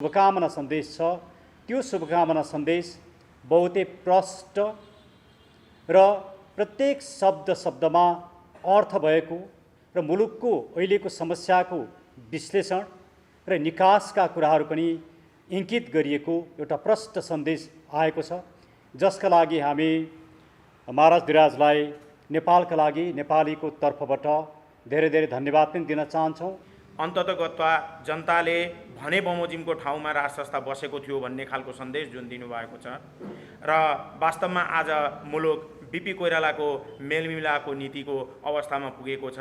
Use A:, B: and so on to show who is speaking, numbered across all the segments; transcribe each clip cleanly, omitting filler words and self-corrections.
A: शुभकामना सन्देश छ। त्यो शुभकामना सन्देश बहुतै प्रष्ट र प्रत्येक शब्दमा अर्थ भएको र मुलुकको अहिलेको समस्याको विश्लेषण र निकासका कुराहरू पनि इङ्गित गरिएको एउटा प्रष्ट सन्देश आएको छ, जसका लागि हामी महाराज धिराजलाई नेपालका लागि नेपालीको तर्फबाट धेरै धेरै धन्यवाद पनि दिन चाहन्छौँ।
B: अन्ततगतवा जनताले भने बमोजिमको ठाउँमा राज संस्था बसेको थियो भन्ने खालको सन्देश जुन दिनुभएको छ र वास्तवमा आज मुलुक बिपी कोइरालाको मेलमिलापको नीतिको अवस्थामा पुगेको छ।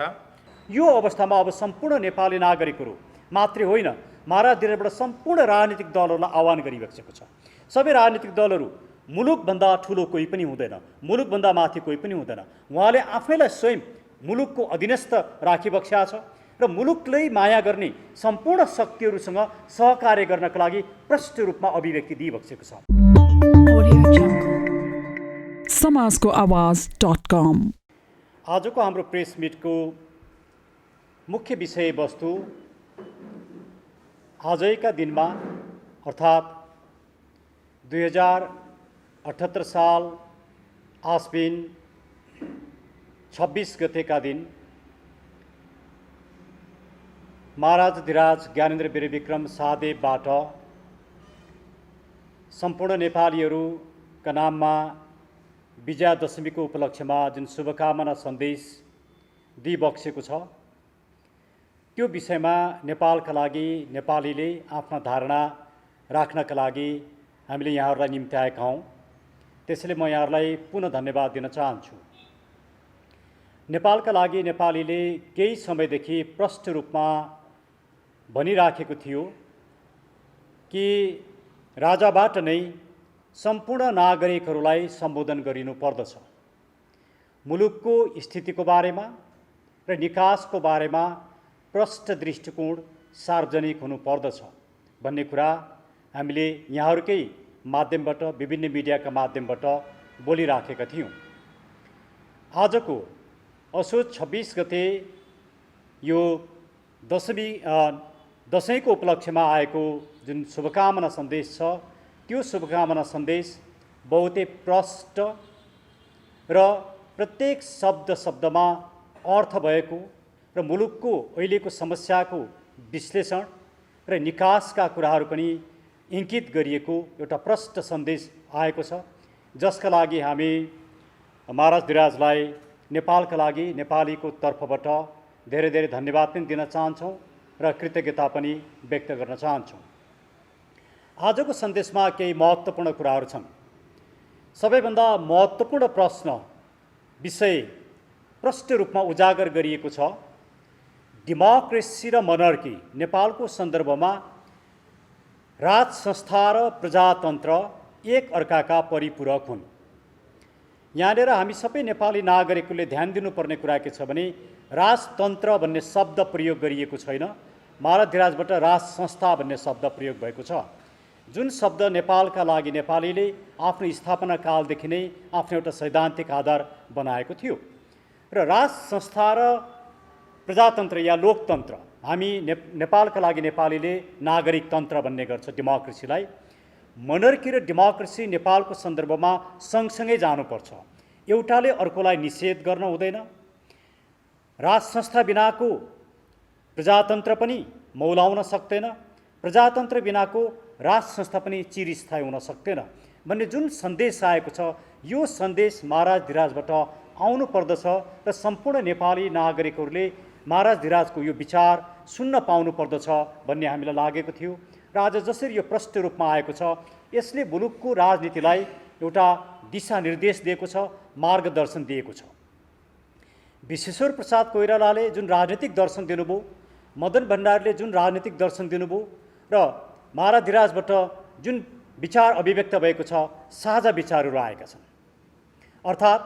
A: यो अवस्थामा अब सम्पूर्ण नेपाली नागरिकहरू मात्रै होइन, महाराज धिराजबाट सम्पूर्ण राजनीतिक दलहरूलाई आह्वान गरिरहेको छ। सबै राजनीतिक दलहरू मुलुकभन्दा ठुलो कोही पनि हुँदैन, मुलुकभन्दा माथि कोही पनि हुँदैन। उहाँले आफैलाई स्वयं मुलुकको अधीनस्थ राखिबक्स्या छ र मुलुकलाई माया गर्ने सम्पूर्ण शक्तिहरूसँग सहकार्य गर्नका लागि प्रष्ट रूपमा अभिव्यक्ति दिइबक्सेको छ।
C: समाजको आवाज.com
A: आजको हाम्रो प्रेस मिटको मुख्य विषयवस्तु आजैका दिनमा अर्थात् 2078 साल आश्विन 26 गतेका दिन महाराज धिराज ज्ञानेन्द्र वीरविक्रम शाहदेवबाट सम्पूर्ण नेपालीहरूका नाममा विजयादशमीको उपलक्ष्यमा जुन शुभकामना सन्देश दिइबक्सेको छ, त्यो विषयमा नेपालका लागि नेपालीले आफ्ना धारणा राख्नका लागि हामीले यहाँहरूलाई निम्त्याएका हौँ। त्यसैले म यहाँहरूलाई पुनः धन्यवाद दिन चाहन्छु। नेपालका लागि नेपालीले केही समयदेखि प्रष्ट रूपमा भनिराखेको थियो कि राजाबाट नै सम्पूर्ण नागरिकहरूलाई सम्बोधन गरिनु पर्दछ, मुलुकको स्थितिको बारेमा र निकासको बारेमा प्रष्ट दृष्टिकोण सार्वजनिक हुनु पर्दछ भन्ने कुरा हामीले यहाँहरूकै माध्यमबाट, विभिन्न मिडियाका माध्यमबाट बोलिराखेका थियौँ। आजको असोज 26 गते यो दशैंको उपलक्ष्यमा आएको जुन शुभकामना सन्देश छ, त्यो शुभकामना सन्देश बहुतै प्रष्ट र प्रत्येक शब्दमा अर्थ भएको र मुलुकको अहिलेको समस्याको विश्लेषण र निकासका कुराहरू पनि इङ्गित गरिएको एउटा प्रष्ट सन्देश आएको छ, जसका लागि हामी महाराज धिराजलाई नेपालका लागि नेपालीको तर्फबाट धेरै धेरै धन्यवाद पनि दिन चाहन्छौँ र कृतज्ञता पनि व्यक्त गर्न चाहन्छौँ। आजको सन्देशमा केही महत्त्वपूर्ण कुराहरू छन्। सबैभन्दा महत्त्वपूर्ण विषय प्रष्ट रूपमा उजागर गरिएको छ। डेमोक्रेसी र मोनर्की नेपालको सन्दर्भमा राज संस्था र प्रजातन्त्र एक अर्काका परिपूरक हुन्। यहाँनिर हामी सबै नेपाली नागरिकहरूले ध्यान दिनुपर्ने कुरा के छ भने राजतन्त्र भन्ने शब्द प्रयोग गरिएको छैन, महाराज धिराजबाट राज संस्था भन्ने शब्द प्रयोग भएको छ। जुन शब्द नेपालका लागि नेपालीले आफ्नो स्थापना कालदेखि नै आफ्नो एउटा सैद्धान्तिक आधार बनाएको थियो र राज संस्था र प्रजातन्त्र या लोकतन्त्र, हामी नेपालका लागि नेपालीले नागरिक तन्त्र भन्ने गर्छ डेमोक्रेसीलाई। मोनर्की र डेमोक्रेसी नेपालको सन्दर्भमा सँगसँगै जानुपर्छ। एउटाले अर्कोलाई निषेध गर्न हुँदैन। राज संस्था बिनाको प्रजातन्त्र पनि मौलाउन सक्दैन, प्रजातन्त्र बिनाको राज संस्था पनि चिरस्थायी हुन सक्दैन भन्ने जुन सन्देश आएको छ, यो सन्देश महाराज धिराजबाट आउनु पर्दछ र सम्पूर्ण नेपाली नागरिकहरूले महाराज धिराजको यो विचार सुन्न पाउनु पर्दछ भन्ने हामीलाई लागेको थियो र आज जसरी यो प्रष्ट रूपमा आएको छ, यसले मुलुकको राजनीतिलाई एउटा दिशानिर्देश दिएको छ, मार्गदर्शन दिएको छ। विश्वेश्वर प्रसाद कोइरालाले जुन राजनीतिक दर्शन दिनुभयो, मदन भण्डारीले जुन राजनीतिक दर्शन दिनुभयो र महाराज धिराजबाट जुन विचार अभिव्यक्त भएको छ, साझा विचारहरू आएका छन्। अर्थात्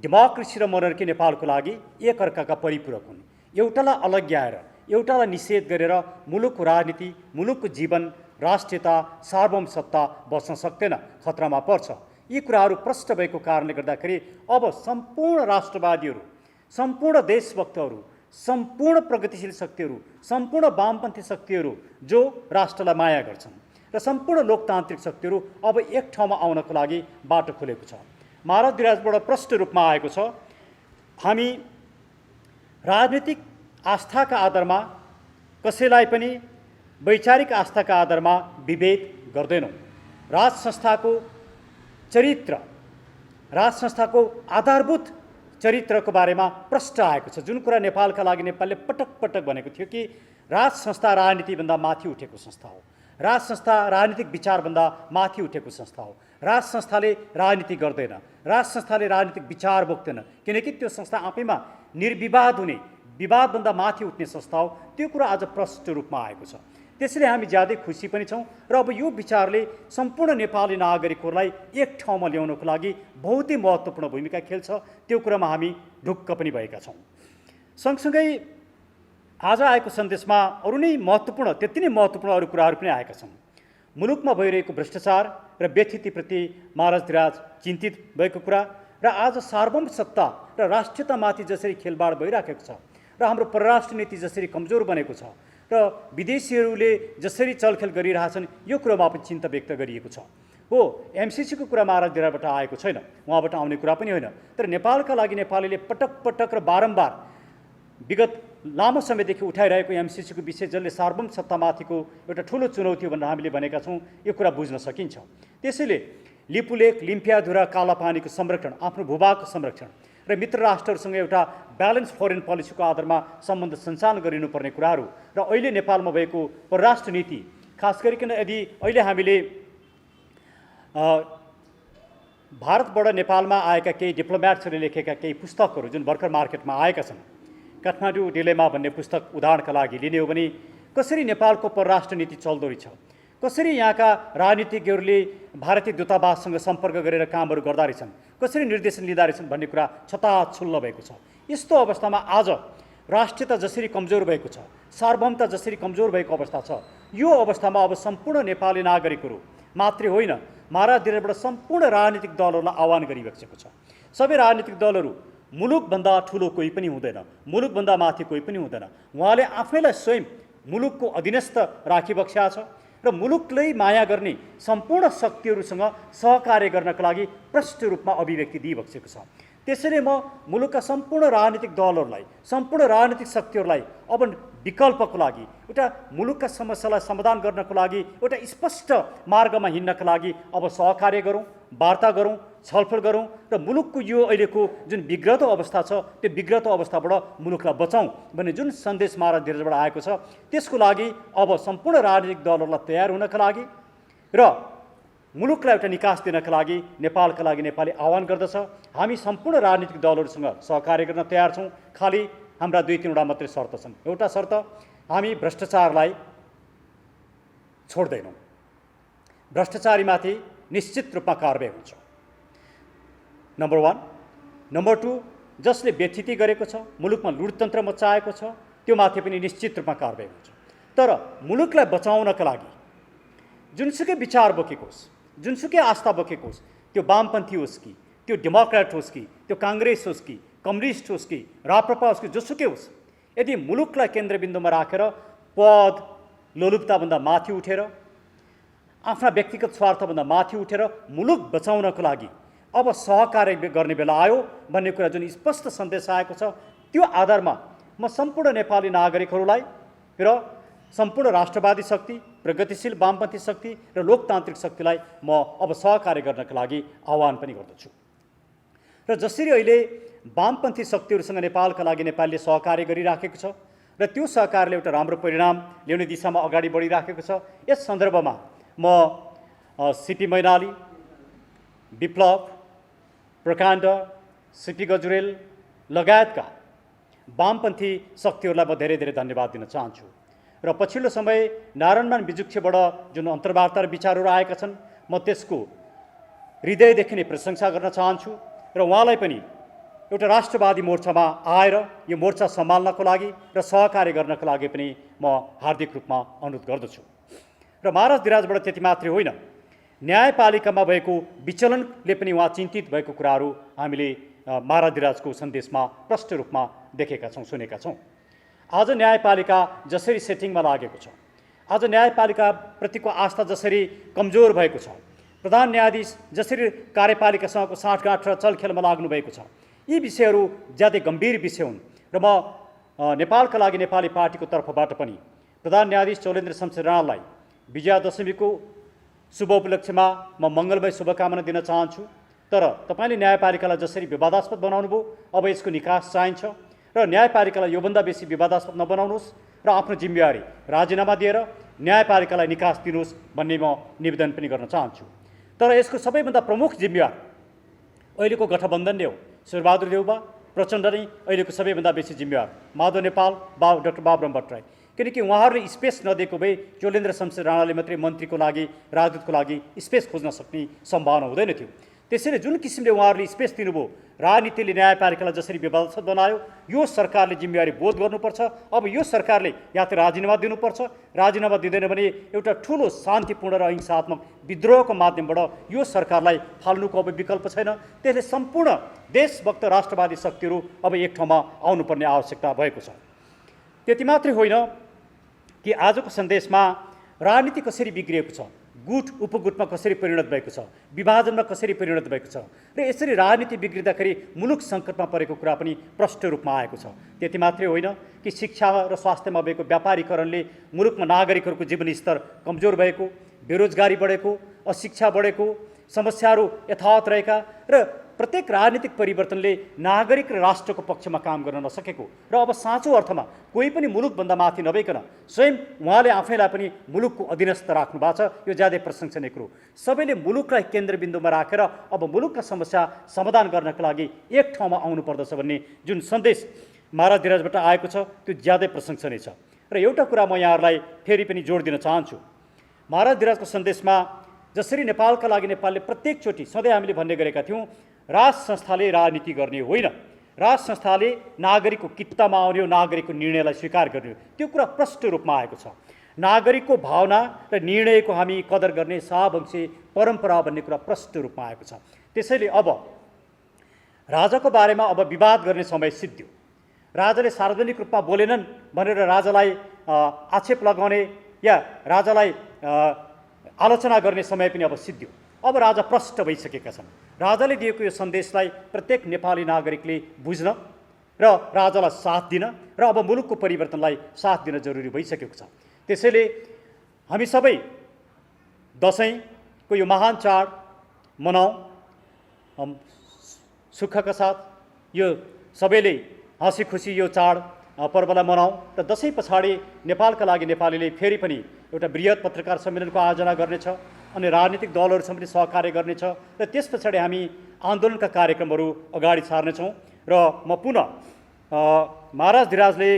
A: डेमोक्रेसी र मोनर्की नेपालको लागि एक अर्काका परिपूरक हुन्। एउटालाई अलग्याएर, एउटालाई निषेध गरेर मुलुकको राजनीति, मुलुकको जीवन, राष्ट्रियता, सार्वभौम सत्ता बस्न सक्दैन, खतरामा पर्छ। यी कुराहरू प्रष्ट भएको कारणले गर्दाखेरि अब सम्पूर्ण राष्ट्रवादीहरू, सम्पूर्ण देशभक्तहरू, सम्पूर्ण प्रगतिशील शक्तिहरू, सम्पूर्ण वामपन्थी शक्तिहरू जो राष्ट्रलाई माया गर्छन्, र सम्पूर्ण लोकतान्त्रिक शक्तिहरू अब एक ठाउँमा आउनको लागि बाटो खोलेको छ। महाराज धिराजबाट प्रष्ट रूपमा आएको छ, हामी राजनीतिक आस्थाका आधारमा कसैलाई पनि वैचारिक आस्थाका आधारमा विभेद गर्दैनौँ। राज संस्थाको चरित्र, राज संस्थाको आधारभूत चरित्रको बारेमा प्रश्न आएको छ। जुन कुरा नेपालका लागि नेपालले पटक पटक भनेको थियो कि राज संस्था राजनीतिभन्दा माथि उठेको संस्था हो, राज संस्था राजनीतिक विचारभन्दा माथि उठेको संस्था हो, राज संस्थाले राजनीति गर्दैन, राज संस्थाले राजनीतिक विचार बोक्दैन, किनकि त्यो संस्था आफैमा निर्विवाद हुने, विवादभन्दा माथि उठ्ने संस्था हो। त्यो कुरा आज प्रष्ट रूपमा आएको छ। त्यसैले हामी ज्यादै खुसी पनि छौँ र अब यो विचारले सम्पूर्ण नेपाली नागरिकहरूलाई एक ठाउँमा ल्याउनको लागि बहुतै महत्त्वपूर्ण भूमिका खेल्छ। त्यो कुरामा हामी ढुक्क पनि भएका छौँ। सँगसँगै आज आएको सन्देशमा अरू नै महत्त्वपूर्ण, त्यति नै महत्त्वपूर्ण अरू कुराहरू पनि आएका छन्। मुलुकमा भइरहेको भ्रष्टाचार र व्यथितिप्रति महाराज धिराज चिन्तित भएको कुरा र आज सार्वभौम सत्ता र राष्ट्रियतामाथि जसरी खेलबाड भइराखेको छ र हाम्रो परराष्ट्र नीति जसरी कमजोर बनेको छ र विदेशीहरूले जसरी चलखेल गरिरहेछन्, यो कुरामा पनि चिन्ता व्यक्त गरिएको छ। हो, एमसिसीको कुरा महाराज धिराजबाट आएको छैन, उहाँबाट आउने कुरा पनि होइन। तर नेपालका लागि नेपालीले पटक पटक र बारम्बार विगत लामो समयदेखि उठाइरहेको एमसिसीको विषय, जसले सार्वभौम सत्तामाथिको एउटा ठुलो चुनौती हो भनेर हामीले भनेका छौँ, यो कुरा बुझ्न सकिन्छ। त्यसैले लिपुलेक, लिम्पियाधुरा, कालापानीको संरक्षण, आफ्नो भूभागको संरक्षण र मित्र राष्ट्रहरूसँग एउटा ब्यालेन्स फरेन पोलिसीको आधारमा सम्बन्ध सञ्चालन गरिनुपर्ने कुराहरू र अहिले नेपालमा भएको परराष्ट्र नीति, खास गरिकन यदि अहिले हामीले भारतबाट नेपालमा आएका केही डिप्लोम्याट्सहरूले लेखेका केही पुस्तकहरू जुन भर्खर मार्केटमा आएका छन्, काठमाडौँ डिलेमा भन्ने पुस्तक उदाहरणका लागि लिने हो भने कसरी नेपालको परराष्ट्र नीति चल्दो रहेछ, कसरी यहाँका राजनीतिज्ञहरूले भारतीय दूतावाससँग सम्पर्क गरेर कामहरू गर्दा रहेछन्, कसरी निर्देशन लिँदा रहेछन् भन्ने कुरा छताछुल्ल भएको छ। यस्तो अवस्थामा आज राष्ट्रियता जसरी कमजोर भएको छ, सार्वभौमता जसरी कमजोर भएको अवस्था छ, यो अवस्थामा अब सम्पूर्ण नेपाली नागरिकहरू मात्रै होइन, महाराज धिराजबाट सम्पूर्ण राजनीतिक दलहरूलाई आह्वान गरिबसेको छ। सबै राजनीतिक दलहरू मुलुकभन्दा ठुलो कोही पनि हुँदैन, मुलुकभन्दा माथि कोही पनि हुँदैन। उहाँले आफैलाई स्वयं मुलुकको अधीनस्थ राखिबक्सेका छ र मुलुकलाई माया गर्ने सम्पूर्ण शक्तिहरूसँग सहकार्य गर्नका लागि प्रष्ट रूपमा अभिव्यक्ति दिइबसेको छ। त्यसैले म मुलुकका सम्पूर्ण राजनीतिक दलहरूलाई, सम्पूर्ण राजनीतिक शक्तिहरूलाई अब विकल्पको लागि, एउटा मुलुकका समस्यालाई समाधान गर्नको लागि एउटा स्पष्ट मार्गमा हिँड्नका लागि अब सहकार्य गरौँ, वार्ता गरौँ, छलफल गरौँ र मुलुकको यो अहिलेको जुन बिग्रदो अवस्था छ, त्यो बिग्रदो अवस्थाबाट मुलुकलाई बचाउँ भन्ने जुन सन्देश महाराज धिराजबाट आएको छ, त्यसको लागि अब सम्पूर्ण राजनीतिक दलहरूलाई तयार हुनका लागि र मुलुकलाई एउटा निकास दिनका लागि नेपालका लागि नेपाली आह्वान गर्दछ। हामी सम्पूर्ण राजनीतिक दलहरूसँग सहकार्य गर्न तयार छौँ। खालि हाम्रा 2-3वटा मात्रै शर्त छन्। एउटा शर्त, हामी भ्रष्टाचारलाई छोड्दैनौँ, भ्रष्टाचारीमाथि निश्चित रूपमा कारबाही हुन्छ, नम्बर 1। नम्बर 2, जसले व्यथिति गरेको छ, मुलुकमा लुटतन्त्र मचाएको छ, त्यो माथि पनि निश्चित रूपमा कारबाही हुन्छ। तर मुलुकलाई बचाउनका लागि जुनसुकै विचार बोकेको होस्, जुनसुकै आस्था बोकेको होस्, त्यो वामपन्थी होस् कि, त्यो डेमोक्रेट होस् कि, त्यो काङ्ग्रेस होस् कि, कम्युनिस्ट होस् कि, राप्रपा होस् कि, जोसुकै होस्, यदि मुलुकलाई केन्द्रबिन्दुमा राखेर पद लोलुपताभन्दा माथि उठेर, आफ्ना व्यक्तिगत स्वार्थभन्दा माथि उठेर मुलुक बचाउनको लागि अब सहकार्य गर्ने बेला आयो भन्ने कुरा जुन स्पष्ट सन्देश आएको छ, त्यो आधारमा म सम्पूर्ण नेपाली नागरिकहरूलाई र सम्पूर्ण राष्ट्रवादी शक्ति, प्रगतिशील वामपन्थी शक्ति र लोकतान्त्रिक शक्तिलाई म अब सहकार्य गर्नका लागि आह्वान पनि गर्दछु। र जसरी अहिले वामपन्थी शक्तिहरूसँग नेपालका लागि नेपालले सहकार्य गरिराखेको छ र त्यो सहकार्यले एउटा राम्रो परिणाम ल्याउने दिशामा अगाडि बढिराखेको छ, यस सन्दर्भमा म सिपी मैनाली, विप्लव, प्रकाण्ड, सिपी गजुरेल लगायतका वामपन्थी शक्तिहरूलाई म धेरै धेरै धन्यवाद दिन चाहन्छु। र पछिल्लो समय नारायणमान बिजुक्छेबाट जुन अन्तर्वार्ता र विचारहरू आएका छन्, म त्यसको हृदयदेखि नै प्रशंसा गर्न चाहन्छु र उहाँलाई पनि एउटा राष्ट्रवादी मोर्चामा आएर यो मोर्चा सम्हाल्नको लागि र सहकार्य गर्नको लागि पनि म हार्दिक रूपमा अनुरोध गर्दछु। र महाराज धिराजबाट त्यति मात्रै होइन, न्यायपालिकामा भएको विचलनले पनि उहाँ चिन्तित भएको कुराहरू हामीले महाराज धिराजको सन्देशमा प्रष्ट रूपमा देखेका छौँ, सुनेका छौँ। आज न्यायपालिका जसरी सेटिङमा लागेको छ, आज न्यायपालिकाप्रतिको आस्था जसरी कमजोर भएको छ, प्रधान न्यायाधीश जसरी कार्यपालिकासँगको साँठगाँठ र चलखेलमा लाग्नु भएको छ, यी विषयहरू ज्यादै गम्भीर विषय हुन् र म नेपालका लागि नेपाली पार्टीको तर्फबाट पनि प्रधान न्यायाधीश चौलेन्द्र शमशेर राणालाई विजयादशमीको शुभ उपलक्ष्यमा म मङ्गलमय शुभकामना दिन चाहन्छु। तर तपाईँले न्यायपालिकालाई जसरी विवादास्पद बनाउनु भयो, अब यसको निकास चाहिन्छ र न्यायपालिकालाई योभन्दा बेसी विवादास्पद नबनाउनुहोस् र आफ्नो जिम्मेवारी राजीनामा दिएर न्यायपालिकालाई निकास दिनुहोस् भन्ने म निवेदन पनि गर्न चाहन्छु। तर यसको सबैभन्दा प्रमुख जिम्मेवार अहिलेको गठबन्धन नै हो। शेरबहादुर देउबा प्रचण्ड नै अहिलेको सबैभन्दा बेसी जिम्मेवार, माधव नेपाल, डाक्टर बाबुराम भट्टराई, किनकि उहाँहरूले स्पेस नदिएको भए चौलेन्द्र शमशेर राणाले मात्रै मन्त्रीको लागि, राजदूतको लागि स्पेस खोज्न सक्ने सम्भावना हुँदैन थियो। त्यसैले जुन किसिमले उहाँहरूले स्पेस दिनुभयो, राजनीतिले न्यायपालिकालाई जसरी विवादास्पद बनायो, यो सरकारले जिम्मेवारी बोध गर्नुपर्छ। अब यो सरकारले या त राजीनामा दिनुपर्छ, राजीनामा दिँदैन भने एउटा ठुलो शान्तिपूर्ण र अहिंसात्मक विद्रोहको माध्यमबाट यो सरकारलाई फाल्नुको अब विकल्प छैन। त्यसले सम्पूर्ण देशभक्त राष्ट्रवादी शक्तिहरू अब एक ठाउँमा आउनुपर्ने आवश्यकता भएको छ। त्यति मात्रै होइन कि आजको सन्देशमा राजनीति कसरी बिग्रिएको छ, गुट उपगुटमा कसरी परिणत भएको छ, विभाजनमा कसरी परिणत भएको छ र यसरी राजनीति बिग्रिँदाखेरि मुलुक सङ्कटमा परेको कुरा पनि प्रष्ट रूपमा आएको छ। त्यति मात्रै होइन कि शिक्षा र स्वास्थ्यमा भएको व्यापारीकरणले मुलुकमा नागरिकहरूको जीवनस्तर कमजोर भएको, बेरोजगारी बढेको, अशिक्षा बढेको, समस्याहरू यथावत रहेका र प्रत्येक राजनीतिक परिवर्तनले नागरिक र राष्ट्रको पक्षमा काम गर्न नसकेको र अब साँचो अर्थमा कोही पनि मुलुकभन्दा माथि नभइकन स्वयं उहाँले आफैलाई पनि मुलुकको अधीनस्थ राख्नु भएको छ। यो ज्यादै प्रशंसनीय कुरो। सबैले मुलुकलाई केन्द्रबिन्दुमा राखेर अब मुलुकका समस्या समाधान गर्नका लागि एक ठाउँमा आउनुपर्दछ भन्ने जुन सन्देश महाराज धिराजबाट आएको छ, त्यो ज्यादै प्रशंसनीय छ। र एउटा कुरा म यहाँहरूलाई फेरि पनि जोड दिन चाहन्छु। महाराज धिराजको सन्देशमा जसरी नेपालका लागि नेपालले प्रत्येकचोटि सधैँ हामीले भन्ने गरेका थियौँ, राज संस्थाले राजनीति गर्ने होइन, राज संस्थाले नागरिकको कित्तामा आउने हो, नागरिकको निर्णयलाई स्वीकार गर्ने हो। त्यो कुरा प्रष्ट रूपमा आएको छ। नागरिकको भावना र निर्णयको हामी कदर गर्ने शाहवंशी परम्परा भन्ने कुरा प्रष्ट रूपमा आएको छ। त्यसैले अब राजाको बारेमा अब विवाद गर्ने समय सिद्धियो। राजाले सार्वजनिक रूपमा बोलेनन् भनेर राजालाई आक्षेप लगाउने या राजालाई आलोचना गर्ने समय पनि अब सिद्धियो। अब राजा प्रष्ट भइसकेका छन्। राजाले दिएको यो सन्देशलाई प्रत्येक नेपाली नागरिकले बुझ्न र राजालाई साथ दिन र अब मुलुकको परिवर्तनलाई साथ दिन जरुरी भइसकेको छ। त्यसैले हामी सबै दसैँको यो महान चाड मनाऊ, सुखका साथ यो सबैले हाँसी खुसी यो चाड पर्वलाई मनाऊ र दसैँ पछाडि नेपालका लागि नेपालीले फेरि पनि एउटा बृहत पत्रकार सम्मेलनको आयोजना गर्नेछ अनि राजनीतिक दलहरूसँग पनि सहकार्य गर्नेछ र त्यस पछाडि हामी आन्दोलनका कार्यक्रमहरू अगाडि सार्नेछौँ। र म पुनः महाराज धिराजले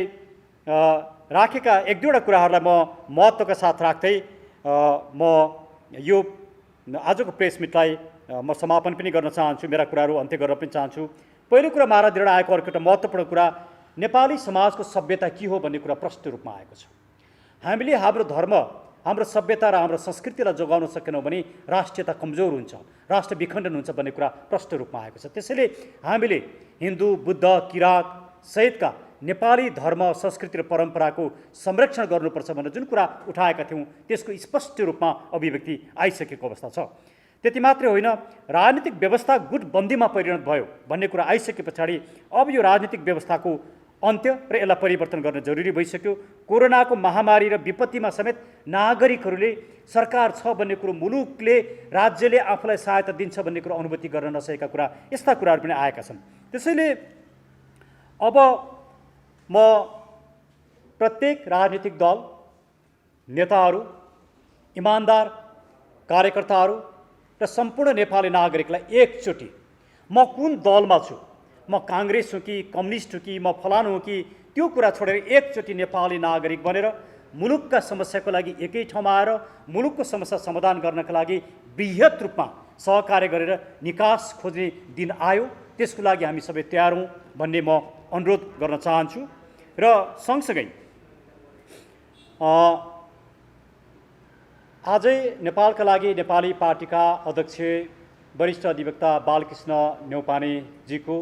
A: राखेका एक दुईवटा कुराहरूलाई म महत्त्वका साथ राख्दै म यो आजको प्रेस मिटलाई म समापन पनि गर्न चाहन्छु, मेरा कुराहरू अन्त्य गर्न पनि चाहन्छु। पहिलो कुरा महाराज धिराज आएको अर्को एउटा महत्त्वपूर्ण कुरा नेपाली समाजको सभ्यता के हो भन्ने कुरा प्रष्ट रूपमा आएको छ। हामीले हाम्रो धर्म, हाम्रो सभ्यता र हाम्रो संस्कृतिलाई जोगाउन सकेनौँ भने राष्ट्रियता कमजोर हुन्छ, राष्ट्र विखण्डन हुन्छ भन्ने कुरा प्रष्ट रूपमा आएको छ। त्यसैले हामीले हिन्दू, बुद्ध, किराँत सहितका नेपाली धर्म, संस्कृति र परम्पराको संरक्षण गर्नुपर्छ भनेर जुन कुरा उठाएका थियौँ त्यसको स्पष्ट रूपमा अभिव्यक्ति आइसकेको अवस्था छ। त्यति मात्रै होइन, राजनीतिक व्यवस्था गुटबन्दीमा परिणत भयो भन्ने कुरा आइसके पछाडि अब यो राजनीतिक व्यवस्थाको अन्त्य र यसलाई परिवर्तन गर्न जरुरी भइसक्यो। कोरोनाको महामारी र विपत्तिमा समेत नागरिकहरूले सरकार छ भन्ने कुरो, मुलुकले राज्यले आफूलाई सहायता दिन्छ भन्ने कुरो अनुभूति गर्न नसकेका कुरा, यस्ता कुराहरू पनि आएका छन्। त्यसैले अब म प्रत्येक राजनीतिक दल, नेताहरू, इमान्दार कार्यकर्ताहरू र सम्पूर्ण नेपाली नागरिकलाई एकचोटि म कुन दलमा छु, म काङ्ग्रेस हुँ कि कम्युनिस्ट हुँ कि म फलानु हुँ कि त्यो कुरा छोडेर एकचोटि नेपाली नागरिक बनेर मुलुकका समस्याको लागि एकै ठाउँमा आएर मुलुकको समस्या समाधान गर्नका लागि बृहत रूपमा सहकार्य गरेर निकास खोज्ने दिन आयो। त्यसको लागि हामी सबै तयार हौँ भन्ने म अनुरोध गर्न चाहन्छु। र सँगसँगै आजै नेपालका लागि नेपाली पार्टीका अध्यक्ष वरिष्ठ अधिवक्ता बालकृष्ण न्यौपानेजीको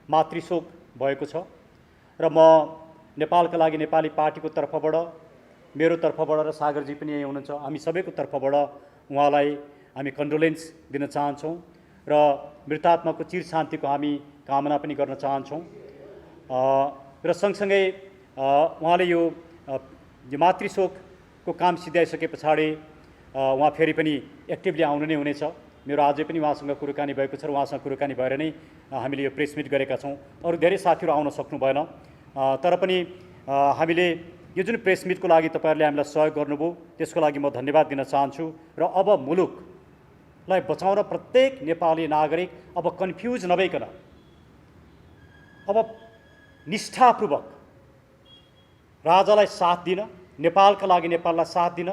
A: मातृशोक भएको छ र म नेपालका लागि नेपाली पार्टीको तर्फबाट मेरो तर्फबाट र सागरजी पनि यही हुनुहुन्छ, हामी सबैको तर्फबाट उहाँलाई हामी कन्डोलेन्स दिन चाहन्छौँ र मृतात्माको चिर शान्तिको हामी कामना पनि गर्न चाहन्छौँ। र सँगसँगै उहाँले यो मातृशोकको काम सिद्ध्याइसके पछाडि उहाँ फेरि पनि एक्टिभली आउनु नै हुनेछ। मेरो अझै पनि उहाँसँग कुराकानी भएको छ र उहाँसँग कुराकानी भएर नै हामीले यो प्रेस मिट गरेका छौँ। अरू धेरै साथीहरू आउन सक्नु भएन, तर पनि हामीले यो जुन प्रेस मिटको लागि तपाईँहरूले हामीलाई सहयोग गर्नुभयो त्यसको लागि म धन्यवाद दिन चाहन्छु। र अब मुलुकलाई बचाउन प्रत्येक नेपाली नागरिक अब कन्फ्युज नभइकन अब निष्ठापूर्वक राजालाई साथ दिन, नेपालका लागि नेपाललाई साथ दिन,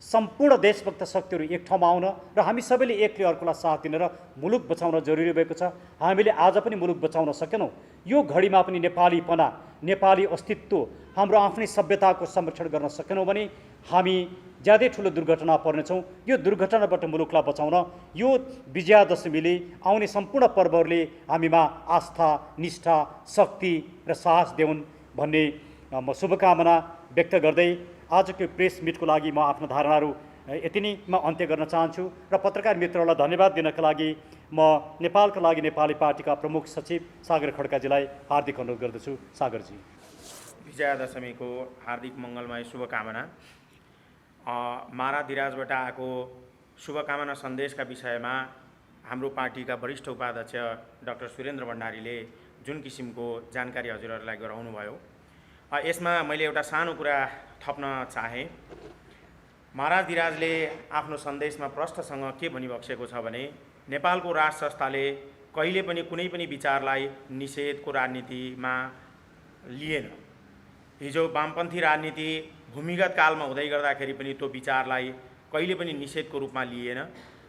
A: सम्पूर्ण देशभक्त शक्तिहरू एक ठाउँमा आउन र हामी सबैले एकले अर्कोलाई साथ दिन र मुलुक बचाउन जरुरी भएको छ। हामीले आज पनि मुलुक बचाउन सकेनौँ, यो घडीमा पनि नेपालीपना, नेपाली अस्तित्व, हाम्रो आफ्नै सभ्यताको संरक्षण गर्न सकेनौँ भने हामी ज्यादै ठुलो दुर्घटना पर्नेछौँ। यो दुर्घटनाबाट मुलुकलाई बचाउन यो विजयादशमीले आउने सम्पूर्ण पर्वहरूले हामीमा आस्था, निष्ठा, शक्ति र साहस देऊन् भन्ने म शुभकामना व्यक्त गर्दै आजको प्रेस मिटको लागि म आफ्नो धारणाहरू यति नै म अन्त्य गर्न चाहन्छु र पत्रकार मित्रहरूलाई धन्यवाद दिनका लागि म नेपालका लागि नेपाली पार्टीका प्रमुख सचिव सागर खड्काजीलाई हार्दिक अनुरोध गर्दछु। सागरजी,
B: विजयादशमीको हार्दिक मङ्गलमय शुभकामना। माराधिराजबाट आएको शुभकामना सन्देशका विषयमा हाम्रो पार्टीका वरिष्ठ उपाध्यक्ष डाक्टर सुरेन्द्र भण्डारीले जुन किसिमको जानकारी हजुरहरूलाई गराउनुभयो, यसमा मैले एउटा सानो कुरा थप्न चाहेँ। महाराजधिराजले आफ्नो सन्देशमा प्रष्टसँग के भनिबक्सेको छ भने नेपालको राज संस्थाले कहिले पनि कुनै पनि विचारलाई निषेधको राजनीतिमा लिएन। हिजो वामपन्थी राजनीति भूमिगत कालमा हुँदै गर्दाखेरि पनि त्यो विचारलाई कहिले पनि निषेधको रूपमा लिएन,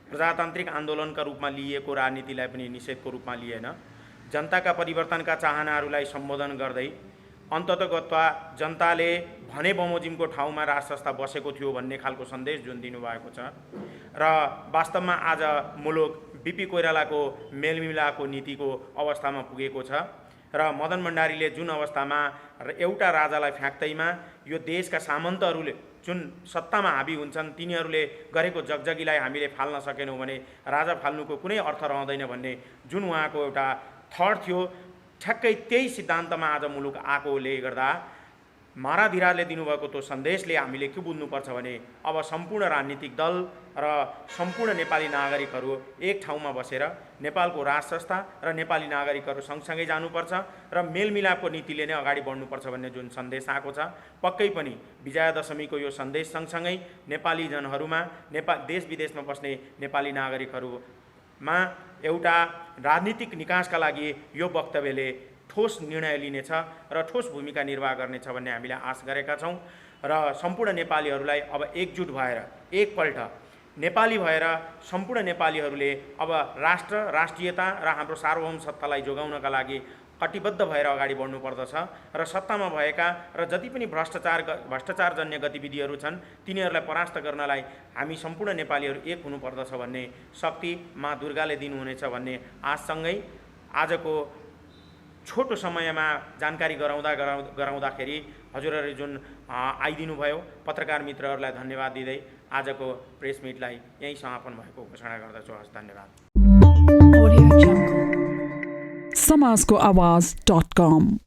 B: प्रजातान्त्रिक आन्दोलनका रूपमा लिएको राजनीतिलाई पनि निषेधको रूपमा लिएन। जनताका परिवर्तनका चाहनाहरूलाई सम्बोधन गर्दै अन्ततगतवा जनताले भने बमोजिमको ठाउँमा राज संस्था बसेको थियो भन्ने खालको सन्देश जुन दिनुभएको छ र वास्तवमा आज मुलुक बिपी कोइरालाको मेलमिलापको नीतिको अवस्थामा पुगेको छ र मदन भण्डारीले जुन अवस्थामा एउटा राजालाई फ्याक्दैमा यो देशका सामन्तहरूले जुन सत्तामा हाबी हुन्छन् तिनीहरूले गरेको जगजगीलाई हामीले फाल्न सकेनौँ भने राजा फाल्नुको कुनै अर्थ रहँदैन भन्ने जुन उहाँको एउटा थट थियो, ठ्याक्कै त्यही सिद्धान्तमा आज मुलुक आएकोले गर्दा महाराधिराजले दिनुभएको त्यो सन्देशले हामीले के बुझ्नुपर्छ भने अब सम्पूर्ण राजनीतिक दल र सम्पूर्ण नेपाली नागरिकहरू एक ठाउँमा बसेर नेपालको राज संस्था र नेपाली नागरिकहरू सँगसँगै जानुपर्छ र मेलमिलापको नीतिले नै अगाडि बढ्नुपर्छ भन्ने जुन सन्देश आएको छ, पक्कै पनि विजयादशमीको यो सन्देश सँगसँगै नेपाली जनहरूमा, देश विदेशमा बस्ने नेपाली नागरिकहरूमा एउटा राजनीतिक निकासका लागि यो वक्तव्यले ठोस निर्णय लिनेछ र ठोस भूमिका निर्वाह गर्नेछ भन्ने हामीले आश गरेका छौँ र सम्पूर्ण नेपालीहरूलाई अब एकजुट भएर एकपल्ट नेपाली भएर सम्पूर्ण नेपालीहरूले अब राष्ट्र, राष्ट्रियता र हाम्रो सार्वभौम सत्तालाई जोगाउनका लागि कटिबद्ध भएर अगाडि बढ्नुपर्दछ र सत्तामा भएका र जति पनि भ्रष्टाचारजन्य गतिविधिहरू छन् तिनीहरूलाई परास्त गर्नलाई हामी सम्पूर्ण नेपालीहरू एक हुनुपर्दछ भन्ने शक्ति माँ दुर्गाले दिनुहुनेछ भन्ने आशसँगै आजको छोटो समयमा जानकारी गराउँदाखेरि हजुरहरूले जुन आइदिनु भयो पत्रकार मित्रहरूलाई धन्यवाद दिँदै आजको प्रेस मिटलाई यहीँ समापन भएको घोषणा गर्दछु। हस्, धन्यवाद।
C: समाजको आवाज.com